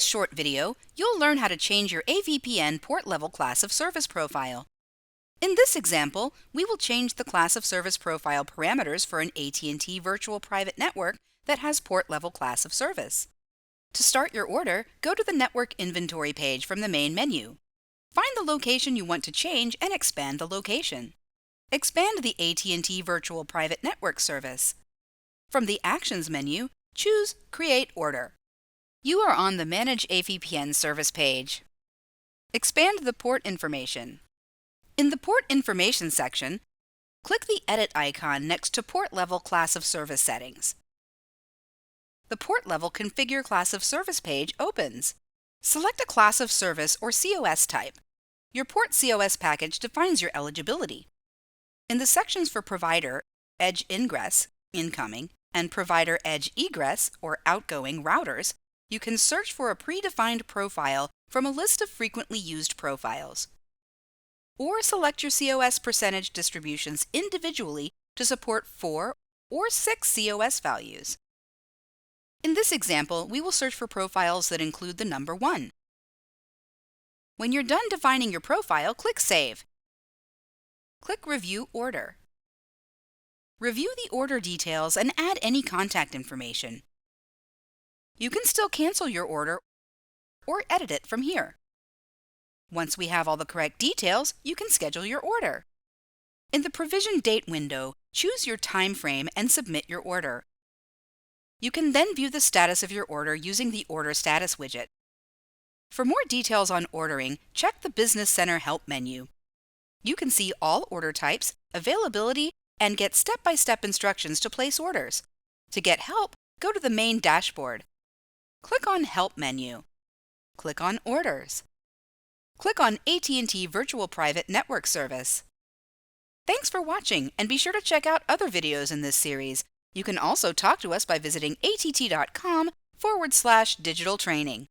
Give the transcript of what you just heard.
this short video, you'll learn how to change your AVPN port level class of service profile. In this example, we will change the class of service profile parameters for an AT&T virtual private network that has port level class of service. To start your order, go to the Network Inventory page from the main menu. Find the location you want to change and expand the location. Expand the AT&T virtual private network service. From the Actions menu, choose Create Order. You are on the Manage AVPN Service page. Expand the port information. In the Port Information section, click the Edit icon next to Port Level Class of Service settings. The Port Level Configure Class of Service page opens. Select a class of service or COS type. Your port COS package defines your eligibility. In the sections for Provider Edge Ingress, Incoming, and Provider Edge Egress, or Outgoing routers, you can search for a predefined profile from a list of frequently used profiles. Or select your COS percentage distributions individually to support 4 or 6 COS values. In this example, we will search for profiles that include the number 1. When you're done defining your profile, click Save. Click Review Order. Review the order details and add any contact information. You can still cancel your order or edit it from here. Once we have all the correct details, you can schedule your order. In the Provision Date window, choose your time frame and submit your order. You can then view the status of your order using the Order Status widget. For more details on ordering, check the Business Center Help menu. You can see all order types, availability, and get step-by-step instructions to place orders. To get help, go to the main dashboard. Click on Help menu. Click on Orders. Click on AT&T Virtual Private Network Service. Thanks for watching, and be sure to check out other videos in this series. You can also talk to us by visiting att.com/digital training.